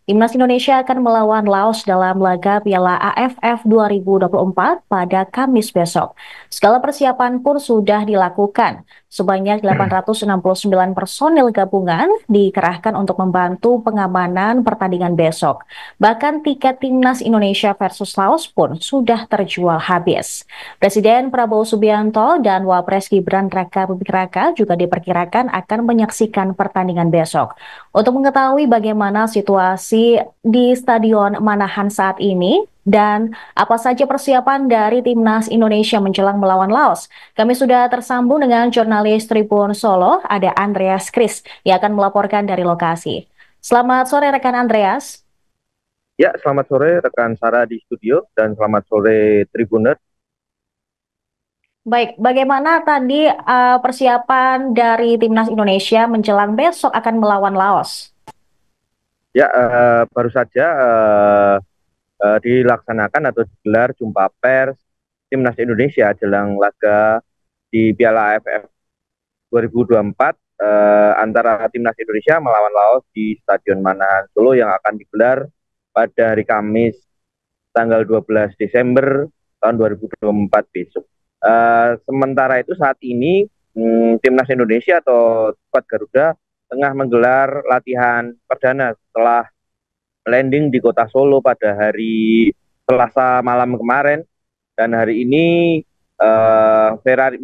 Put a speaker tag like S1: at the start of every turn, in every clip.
S1: Timnas Indonesia akan melawan Laos dalam laga Piala AFF 2024 pada Kamis besok. Segala persiapan pun sudah dilakukan. Sebanyak 869 personil gabungan dikerahkan untuk membantu pengamanan pertandingan besok. Bahkan tiket Timnas Indonesia versus Laos pun sudah terjual habis. Presiden Prabowo Subianto dan Wapres Gibran Raka Buming Raka juga diperkirakan akan menyaksikan pertandingan besok. Untuk mengetahui bagaimana situasi di Stadion Manahan saat ini dan apa saja persiapan dari Timnas Indonesia menjelang melawan Laos, kami sudah tersambung dengan jurnalis Tribun Solo, ada Andreas Kris yang akan melaporkan dari lokasi. Selamat sore rekan Andreas.
S2: Ya, selamat sore rekan Sarah di studio dan selamat sore Tribuner.
S1: Baik, bagaimana tadi persiapan dari Timnas Indonesia menjelang besok akan melawan Laos?
S2: Ya, baru saja dilaksanakan atau digelar jumpa pers Timnas Indonesia jelang laga di Piala AFF 2024 antara Timnas Indonesia melawan Laos di Stadion Manahan Solo yang akan digelar pada hari Kamis tanggal 12 Desember tahun 2024 besok. Sementara itu saat ini Timnas Indonesia atau Squad Garuda tengah menggelar latihan perdana setelah landing di kota Solo pada hari Selasa malam kemarin, dan hari ini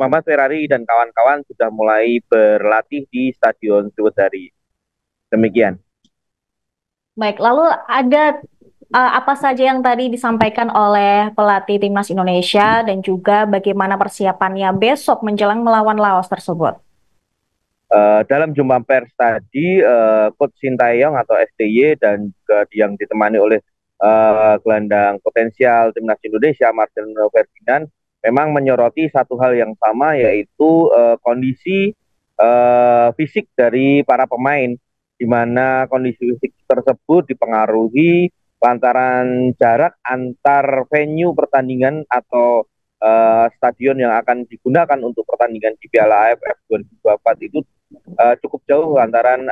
S2: Muhammad Ferrari dan kawan-kawan sudah mulai berlatih di Stadion Sriwedari. Demikian.
S1: Baik, lalu ada apa saja yang tadi disampaikan oleh pelatih Timnas Indonesia dan juga bagaimana persiapannya besok menjelang melawan Laos tersebut?
S2: Dalam jumpa pers tadi, Coach Sintayong atau STY dan juga yang ditemani oleh gelandang potensial Timnas Indonesia Marcelino Ferdinand memang menyoroti satu hal yang sama, yaitu kondisi fisik dari para pemain, di mana kondisi fisik tersebut dipengaruhi lantaran jarak antar venue pertandingan atau stadion yang akan digunakan untuk pertandingan di Piala AFF 2024 itu cukup jauh lantaran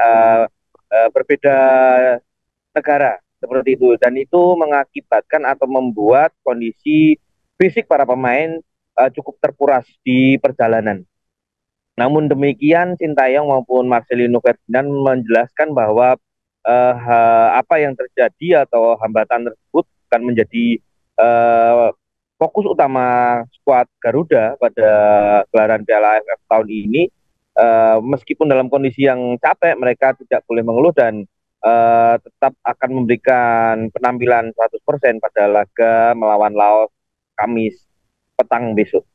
S2: berbeda negara seperti itu, dan itu mengakibatkan atau membuat kondisi fisik para pemain cukup terkuras di perjalanan. Namun demikian, Sintayong maupun Marcelino Ferdinand menjelaskan bahwa apa yang terjadi atau hambatan tersebut akan menjadi fokus utama skuad Garuda pada gelaran Piala AFF tahun ini. Meskipun dalam kondisi yang capek, mereka tidak boleh mengeluh dan tetap akan memberikan penampilan 100% pada laga melawan Laos Kamis petang besok.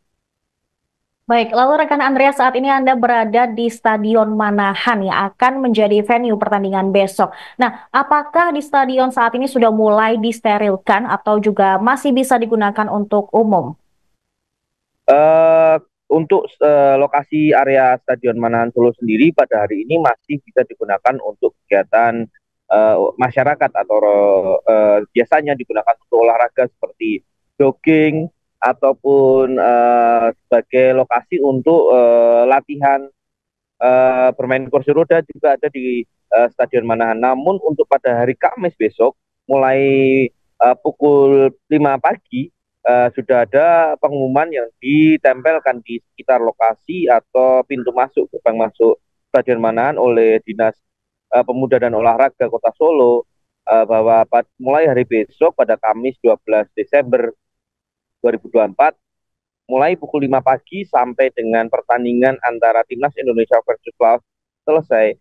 S1: Baik, lalu rekan Andrea saat ini Anda berada di Stadion Manahan yang akan menjadi venue pertandingan besok. Nah, apakah di stadion saat ini sudah mulai disterilkan atau juga masih bisa digunakan untuk umum?
S2: Uh, untuk lokasi area Stadion Manahan Solo sendiri pada hari ini masih bisa digunakan untuk kegiatan masyarakat atau biasanya digunakan untuk olahraga seperti jogging ataupun sebagai lokasi untuk latihan bermain kursi roda juga ada di Stadion Manahan. Namun untuk pada hari Kamis besok mulai pukul 5 pagi sudah ada pengumuman yang ditempelkan di sekitar lokasi atau pintu masuk gerbang masuk Stadion Manahan oleh Dinas Pemuda dan Olahraga Kota Solo, bahwa mulai hari besok pada Kamis 12 Desember 2024 mulai pukul 5 pagi sampai dengan pertandingan antara Timnas Indonesia versus Laos selesai,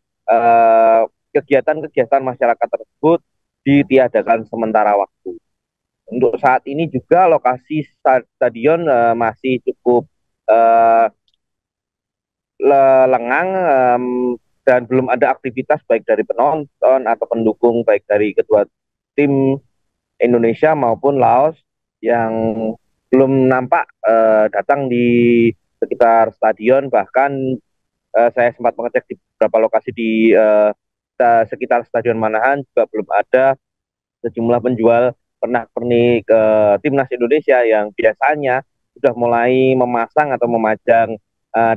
S2: kegiatan-kegiatan masyarakat tersebut ditiadakan sementara waktu. Untuk saat ini juga lokasi stadion masih cukup uh, lengang, dan belum ada aktivitas baik dari penonton atau pendukung baik dari kedua tim Indonesia maupun Laos yang belum nampak datang di sekitar stadion. Bahkan saya sempat mengecek di beberapa lokasi di sekitar Stadion Manahan juga belum ada sejumlah penjual pernak-pernik timnas Indonesia yang biasanya sudah mulai memasang atau memajang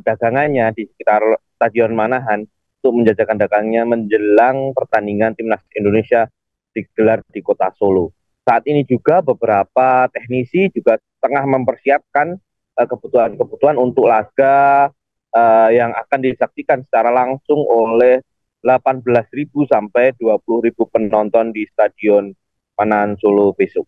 S2: dagangannya di sekitar Stadion Manahan untuk menjajakan dagangnya menjelang pertandingan timnas Indonesia digelar di kota Solo. Saat ini juga beberapa teknisi juga tengah mempersiapkan kebutuhan-kebutuhan untuk laga yang akan disaksikan secara langsung oleh 18.000 sampai 20.000 penonton di Stadion Manahan Solo besok.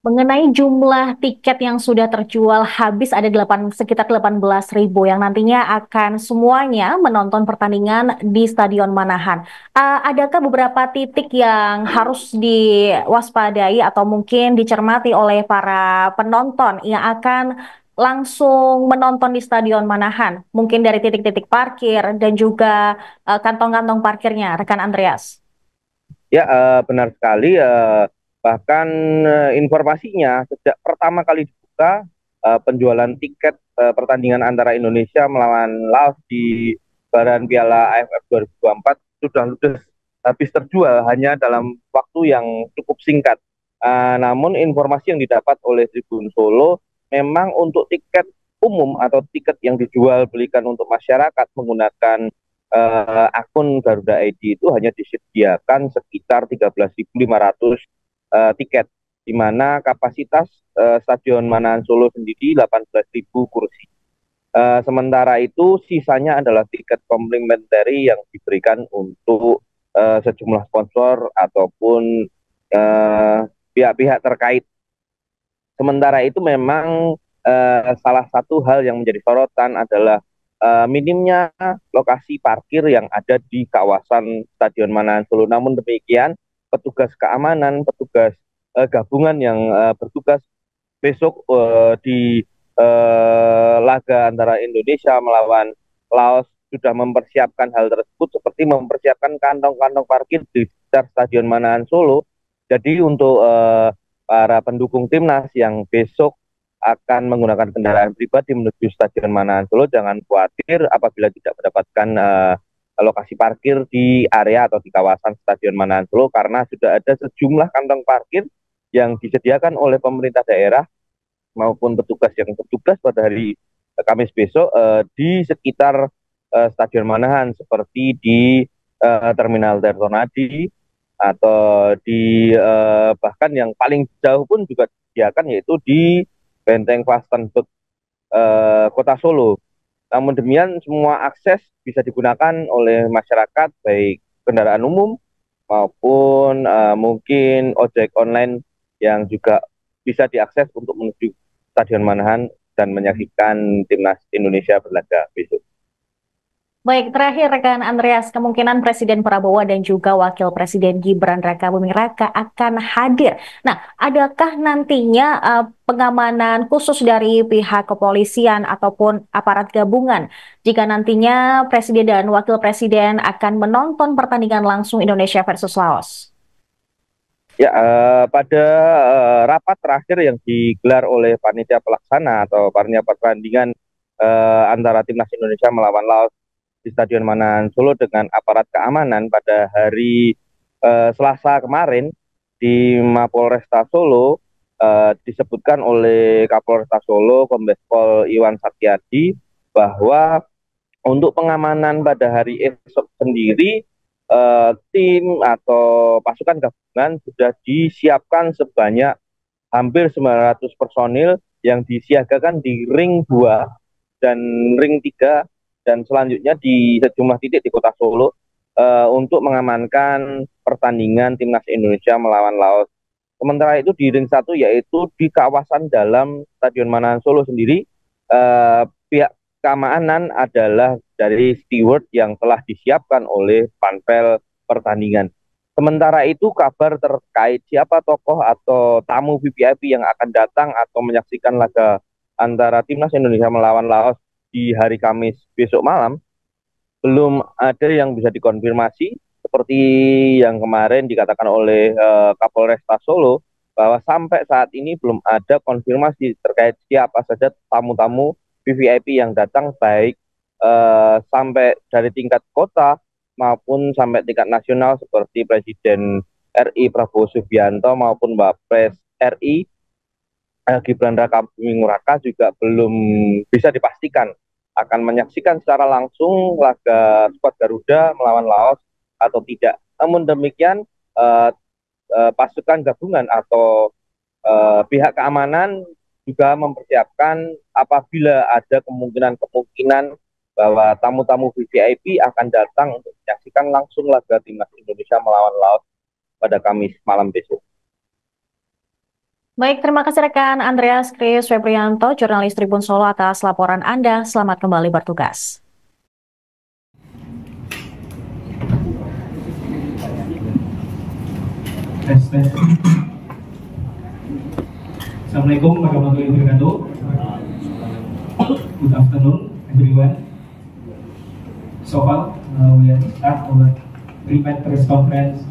S1: Mengenai jumlah tiket yang sudah terjual habis ada sekitar 18.000 yang nantinya akan semuanya menonton pertandingan di Stadion Manahan. Adakah beberapa titik yang harus diwaspadai atau mungkin dicermati oleh para penonton yang akan langsung menonton di Stadion Manahan? Mungkin dari titik-titik parkir dan juga kantong-kantong parkirnya, rekan Andreas.
S2: Ya, benar sekali. Bahkan informasinya sejak pertama kali dibuka penjualan tiket pertandingan antara Indonesia melawan Laos di Baran Piala AFF 2024 sudah ludes habis terjual hanya dalam waktu yang cukup singkat. Namun informasi yang didapat oleh Tribun Solo memang untuk tiket umum atau tiket yang dijual belikan untuk masyarakat menggunakan akun Garuda ID itu hanya disediakan sekitar 13.500 tiket, di mana kapasitas Stadion Manahan Solo sendiri 18.000 kursi. Sementara itu sisanya adalah tiket komplementari yang diberikan untuk sejumlah sponsor ataupun pihak-pihak terkait. Sementara itu memang salah satu hal yang menjadi sorotan adalah minimnya lokasi parkir yang ada di kawasan Stadion Manahan Solo. Namun demikian, petugas keamanan, petugas gabungan yang bertugas besok di laga antara Indonesia melawan Laos sudah mempersiapkan hal tersebut seperti mempersiapkan kantong-kantong parkir di sekitar Stadion Manahan Solo. Jadi untuk para pendukung timnas yang besok akan menggunakan kendaraan pribadi menuju Stadion Manahan Solo, jangan khawatir apabila tidak mendapatkan lokasi parkir di area atau di kawasan Stadion Manahan Solo, karena sudah ada sejumlah kantong parkir yang disediakan oleh pemerintah daerah maupun petugas yang bertugas pada hari Kamis besok di sekitar Stadion Manahan, seperti di Terminal Tirtonadi atau di bahkan yang paling jauh pun juga disediakan, yaitu di Benteng Vastenburg Kota Solo. Namun demikian, semua akses bisa digunakan oleh masyarakat, baik kendaraan umum maupun mungkin ojek online yang juga bisa diakses untuk menuju Stadion Manahan dan menyaksikan timnas Indonesia berlaga besok.
S1: Baik, terakhir rekan Andreas, kemungkinan Presiden Prabowo dan juga Wakil Presiden Gibran Rakabuming Raka akan hadir. Nah, adakah nantinya pengamanan khusus dari pihak kepolisian ataupun aparat gabungan jika nantinya Presiden dan Wakil Presiden akan menonton pertandingan langsung Indonesia versus Laos?
S2: Ya, pada rapat terakhir yang digelar oleh panitia pelaksana atau panitia pertandingan antara timnas Indonesia melawan Laos di Stadion Manahan Solo dengan aparat keamanan pada hari Selasa kemarin di Mapolresta Solo, disebutkan oleh Kapolresta Solo Kombes Pol Iwan Satyadi bahwa untuk pengamanan pada hari esok sendiri tim atau pasukan gabungan sudah disiapkan sebanyak hampir 900 personil yang disiagakan di ring 2 dan ring 3 dan selanjutnya di sejumlah titik di Kota Solo untuk mengamankan pertandingan timnas Indonesia melawan Laos. Sementara itu di ring 1, yaitu di kawasan dalam Stadion Manahan Solo sendiri, pihak keamanan adalah dari steward yang telah disiapkan oleh panpel pertandingan. Sementara itu kabar terkait siapa tokoh atau tamu VIP yang akan datang atau menyaksikan laga antara timnas Indonesia melawan Laos di hari Kamis besok malam belum ada yang bisa dikonfirmasi, seperti yang kemarin dikatakan oleh Kapolresta Solo bahwa sampai saat ini belum ada konfirmasi terkait siapa saja tamu-tamu VVIP yang datang, baik sampai dari tingkat kota maupun sampai tingkat nasional seperti Presiden RI Prabowo Subianto maupun Wapres RI Gibran Rakabuming Raka juga belum bisa dipastikan akan menyaksikan secara langsung laga skuad Garuda melawan Laos atau tidak. Namun demikian pasukan gabungan atau pihak keamanan juga mempersiapkan apabila ada kemungkinan bahwa tamu-tamu VVIP akan datang untuk menyaksikan langsung laga timnas Indonesia melawan Laos pada Kamis malam besok.
S1: Baik, terima kasih rekan Andreas Kris Febrianto, jurnalis Tribun Solo atas laporan Anda. Selamat kembali bertugas.
S3: Assalamualaikum warahmatullahi wabarakatuh. Good afternoon, everyone. So far, we have start our pre-match press conference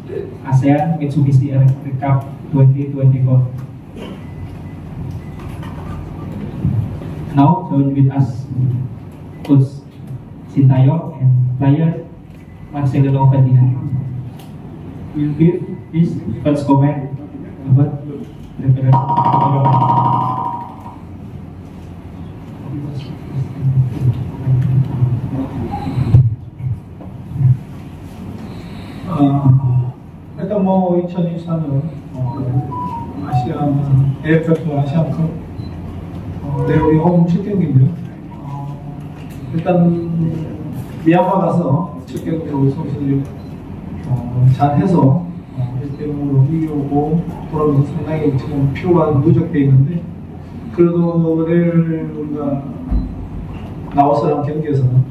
S3: ASEAN Mitsubishi Electric Cup 2024. Now, join with us Coach Sintayong and player Marcelino Ferdinand will give his first comment about the
S4: 일단 뭐 2024년 아시안 AFF 아시안컵 우리 홈 첫 경기인데요. 일단 미얀마 가서 첫 경기 우리 선수들이 잘해서 1대0으로 이겨오고 돌아오면서 상당히 지금 피로가 누적되어 있는데 그래도 내일 우리가 라오스랑 경기에서는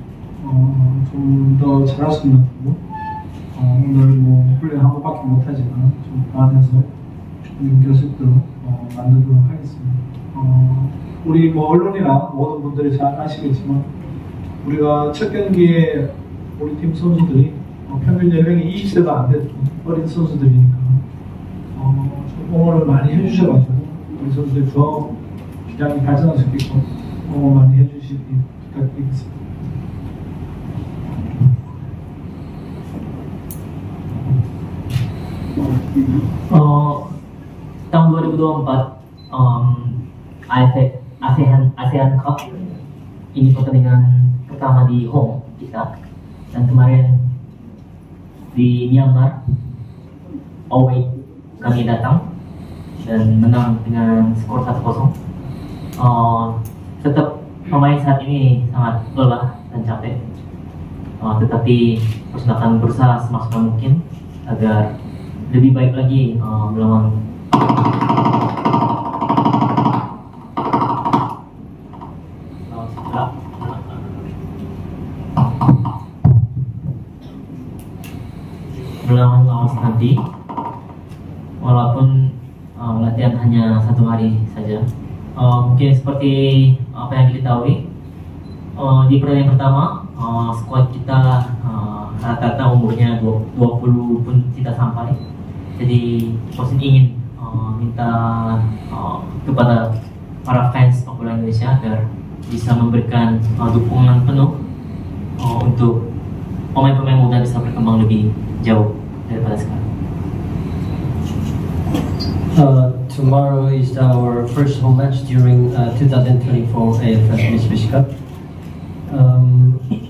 S4: 좀 더 잘할 수 있는 거고 오늘 뭐 훈련 한 번밖에 못하지만 좀 보완해서 좋은 결승도 만들도록 하겠습니다. 우리 뭐 언론이나 모든 분들이 잘 아시겠지만 우리가 첫 경기에 우리 팀 선수들이 평균 연령이 20세가 안 됐던 어린 선수들이니까 좀 응원을 많이 해주셔가지고 우리 선수들이 더 기량이 발전할 수 있게끔 응원 많이 해주시기 부탁드리겠습니다.
S5: Tahun 2024 ASEAN Cup ini pertandingan pertama di home kita, dan kemarin di Myanmar away kami datang dan menang dengan skor 1-0. Tetap pemain saat ini sangat lelah dan capek, tetapi terus akan berusaha semaksimal mungkin agar lebih baik lagi melawan Laos nanti, walaupun latihan hanya 1 hari saja. Mungkin seperti apa yang diketahui, di pertandingan pertama skuad kita rata-rata umurnya 20 pun tidak sampai. Jadi coach ingin minta kepada para fans sepak bola Indonesia agar bisa memberikan dukungan penuh untuk pemain-pemain muda bisa berkembang lebih jauh daripada sekarang.
S6: Tomorrow is our first home match during 2024 AFF Mitsubishi Cup.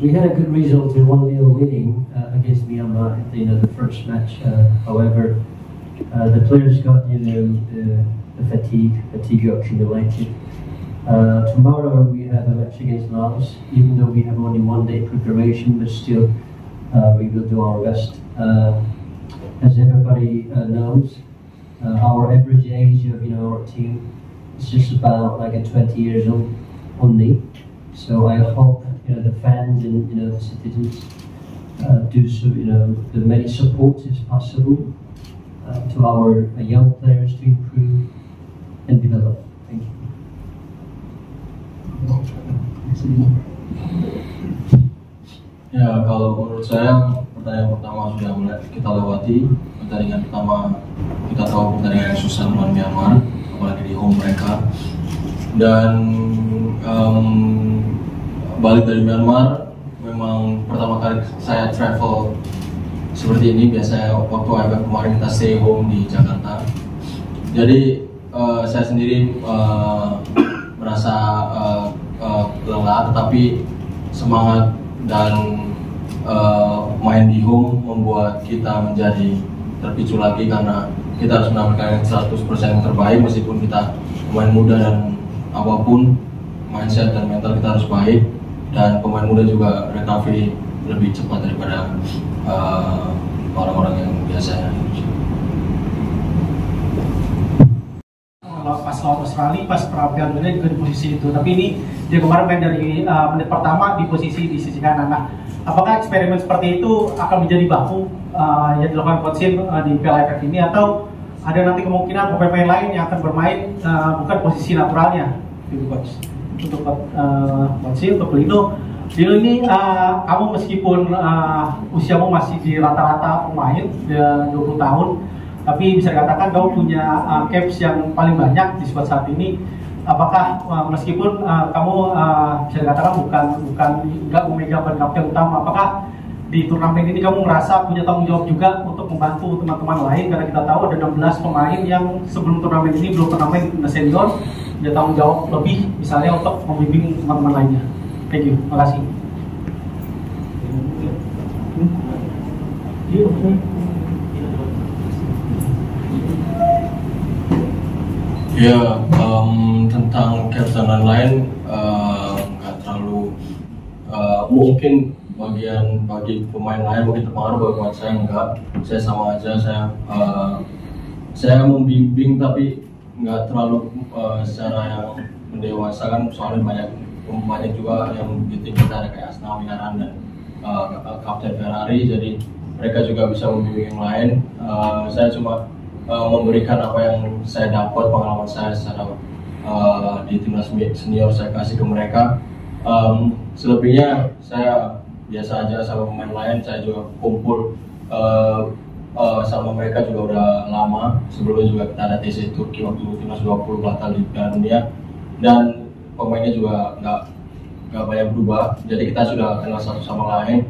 S6: We had a good result in 1-0 winning against Myanmar at the first match. However, the players got the fatigue accumulated. Tomorrow we have a match against Laos. Even though we have only 1 day preparation, but still we will do our best. As everybody knows, our average age of our team is just about like 20 years old only. So I hope the fans and the citizens do so the many support as possible to our young players to improve and develop. Thank you.
S7: Ya, kalau menurut saya pertandingan pertama sudah mulai kita lewati. Pertandingan pertama kita tahu pertandingan yang susah melawan Myanmar, apalagi di home mereka. Dan balik dari Myanmar, memang pertama kali saya travel seperti ini. Biasanya waktu AFF kemarin kita stay home di Jakarta. Jadi saya sendiri merasa lelah, tetapi semangat dan main di home membuat kita menjadi terpicu lagi karena kita harus menampilkan 100% yang terbaik meskipun kita pemain muda dan apapun mindset dan mental kita harus baik, dan pemain muda juga recovery lebih cepat daripada orang-orang yang biasanya.
S4: Pas lawan Australia, pas Piala Dunia juga di posisi itu. Tapi ini dia kemarin main dari menit pertama di posisi di sisi kanan. Nah, apakah eksperimen seperti itu akan menjadi baku yang dilakukan Coach Shin di Piala AFF ini, atau ada nanti kemungkinan pemain lain yang akan bermain bukan posisi naturalnya, Coach? Untuk Coach Shin, untuk Lino ini kamu meskipun usiamu masih di rata-rata pemain 20 tahun, tapi bisa dikatakan kamu punya caps yang paling banyak di squad saat ini. Apakah meskipun kamu bisa dikatakan nggak memegang kapten utama, apakah di turnamen ini kamu merasa punya tanggung jawab juga untuk membantu teman-teman lain, karena kita tahu ada 16 pemain yang sebelum turnamen ini belum turnamen senior, punya tanggung jawab lebih misalnya untuk membimbing teman-teman lainnya. Thank you, makasih.
S7: Ya, tentang caps dan lain-lain nggak terlalu mungkin bagi pemain lain mungkin terpengaruh, buat saya enggak. Saya sama aja, saya membimbing tapi nggak terlalu secara yang mendewasakan, soalnya banyak juga yang di tim kita ada kayak Asnawi Haran dan Kapten Ferrari, jadi mereka juga bisa membimbing yang lain. Saya cuma memberikan apa yang saya dapat, pengalaman saya secara di timnas senior saya kasih ke mereka. Selebihnya saya biasa aja sama pemain lain, saya juga kumpul sama mereka juga udah lama. Sebelumnya juga kita ada TC Turki waktu timnas 20 batal di Piala Dunia, dan pemainnya juga nggak banyak berubah, jadi kita sudah kenal satu sama lain,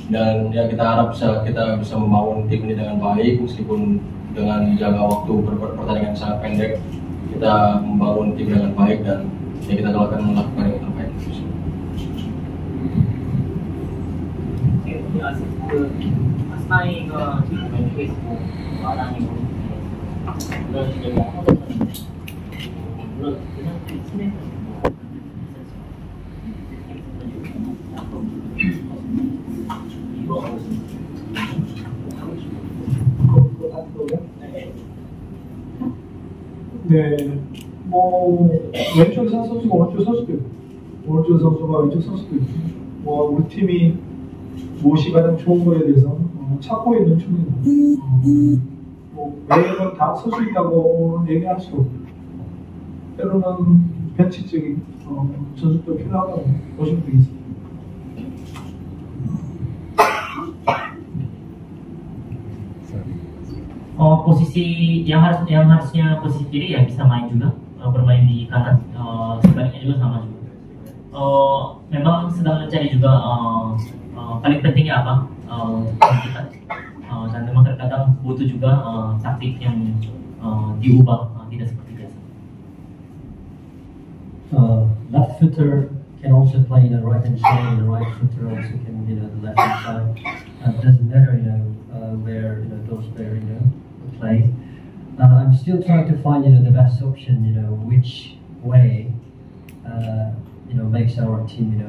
S7: dan ya kita harap kita bisa membangun tim ini dengan baik meskipun dengan jaga waktu pertandingan sangat pendek. Kita membangun tim dengan baik dan ya kita akan melakukan yang terbaik.
S4: 네, 왼쪽 선수가 오른쪽 선수도 있고, 오른쪽 선수가 왼쪽 선수도 있고, 우리 팀이 무엇이 가장 좋은 거에 대해서 찾고 있는 중입니다. 매번 다 쓸 수 있다고 얘기할 수 없고, 때로는 변칙적인 전술도 필요하다고 보시면 되겠습니다.
S5: Posisi yang harusnya posisi kiri ya bisa main juga, bermain di kanan, sebaliknya juga sama juga. Memang sedang mencari juga paling pentingnya apa kita, dan memang terkadang butuh juga taktik yang diubah, tidak seperti biasa.
S6: Left footer can also play the right hand side, and the right footer also can the left hand side. Doesn't matter, where those players play. I'm still trying to find the best option, which way makes our team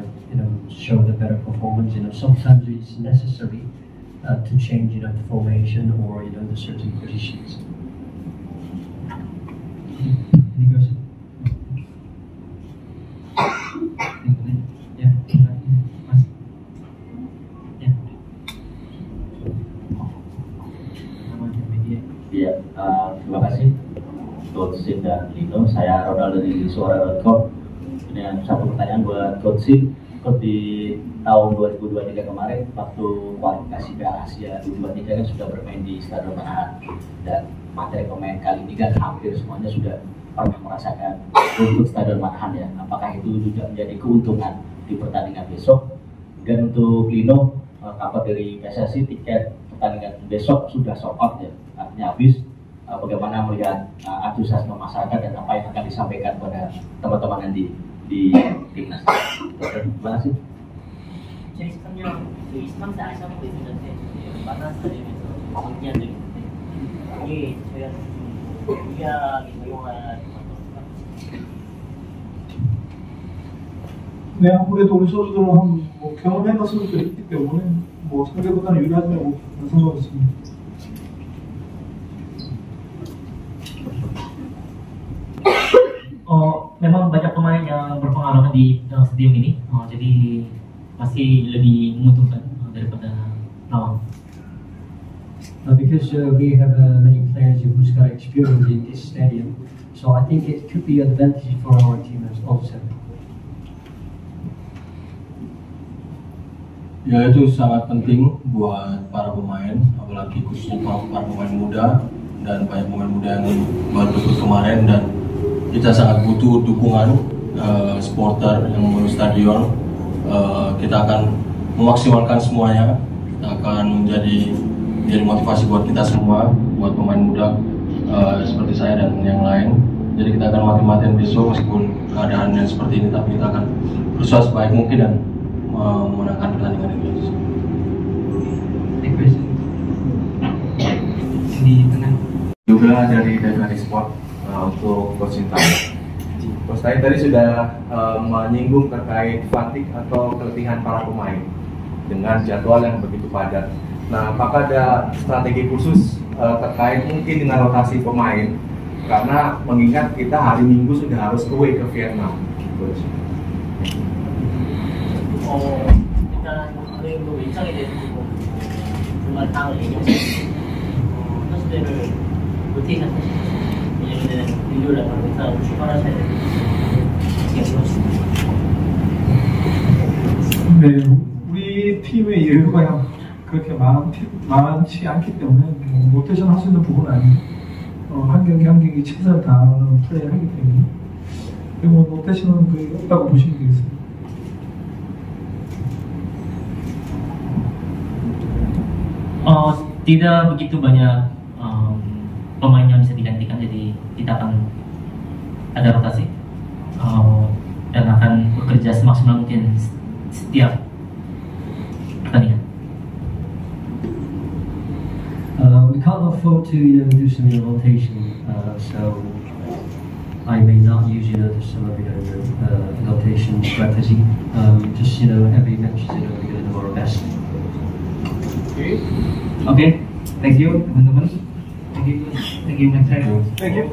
S6: show the better performance. Sometimes it's necessary to change the formation or the certain positions. Any question? Yeah.
S8: Ya, terima kasih Coach Shin dan Lino. Saya Ronald dari Suara.com. Ini satu pertanyaan buat Coach Shin. Coach, di tahun 2023 kemarin waktu kualifikasi Piala Asia 2023 kan sudah bermain di Stadion Manahan, dan materi pemain kali ini kan hampir semuanya sudah pernah merasakan untuk Stadion Manahan ya. Apakah itu juga menjadi keuntungan di pertandingan besok? Dan untuk Lino, kabar dari PSSI tiket pertandingan besok sudah sold out ya, artinya habis. Bagaimana melihat antusiasme masyarakat dan apa yang akan disampaikan pada teman-teman nanti di timnas? Terima kasih.
S5: 2013년 그 23세 아시안 게임 대전 때 만나스타디움에서 경기한 적이 있는데 이게 저희가 좀 유리하게 적용할
S4: 네, 아무래도 우리 선수들은 뭐 경험해본 선수들이 있기 때문에 뭐 상대보다는 유리하다고 생각하고 있습니다.
S5: Memang banyak pemain yang berpengalaman di stadium ini, jadi masih lebih menguntungkan daripada lawan.
S6: Because we have many players who's got experience in this stadium, so I think it could be an advantage for our team also.
S7: Ya, itu sangat penting buat para pemain, apalagi khususnya para pemain muda, dan banyak pemain muda yang baru ikut kemarin, dan kita sangat butuh dukungan supporter yang memenuhi stadion. Kita akan memaksimalkan semuanya, kita akan menjadi motivasi buat kita semua, buat pemain muda seperti saya dan yang lain. Jadi kita akan mati-matian besok meskipun keadaannya seperti ini, tapi kita akan berusaha sebaik mungkin dan memenangkan pertandingan ini.
S9: Juga dari Dynamic Sport untuk Coach Sintayong. Coach Sintayong tadi sudah menyinggung terkait fatigue atau keletihan para pemain dengan jadwal yang begitu padat. Nah, apakah ada strategi khusus terkait mungkin dengan rotasi pemain? Karena mengingat kita hari Minggu sudah harus away ke Vietnam. Coach.
S5: 일단 그리고 일정에 대해서 정말 당을 얘기했어요. 선수들을 로테이션 하시죠. 왜냐면은 일요일 날 바로 회사 출발하셔야 되기 때문에
S4: 네, 우리 팀의 여유가 그렇게 많지 않기 때문에 뭐 로테이션 할 수 있는 부분은 아니고 한 경기 한 경기 최선을 다하는 플레이를 하기 때문에 뭐 로테이션은 거의 없다고 보시면 되겠습니다.
S5: Tidak begitu banyak pemain yang bisa digantikan, jadi kita akan ada rotasi dan akan bekerja semaksimal mungkin setiap pertandingan.
S6: We can't afford to do some rotation, so I may not use some of rotation strategy. Just every match we're going to do our best.
S3: Oke, thank you teman-teman. Thank you Mas.
S4: Thank you.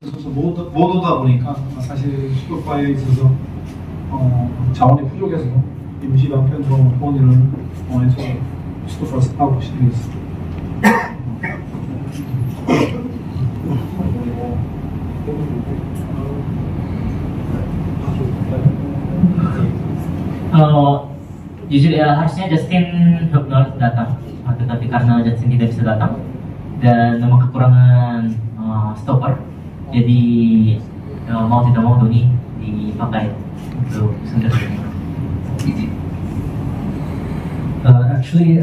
S4: 선수 못 오다 보니까 사실 슈퍼파이에 있어서 자원이 부족해서 임시 방편으로 본인을 해서 슈퍼파이에서 하고 싶습니다.
S5: Jujur ya, harusnya Justin Hubner datang, tetapi karena Justin tidak bisa datang dan memang kekurangan stopper, jadi mau tidak mau Doni dipakai untuk center.
S6: Actually,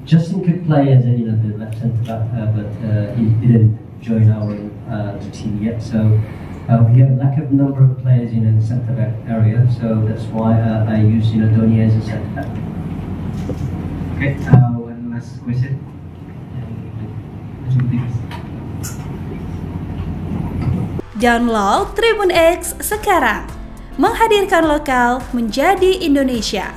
S6: Justin could play as the left centre back, but he didn't join our team yet, so. We have lack of number of players in the centre back area, so that's why I use Doni as a centre back.
S3: Okay, one last question.
S10: Download Tribun X sekarang, menghadirkan lokal menjadi Indonesia.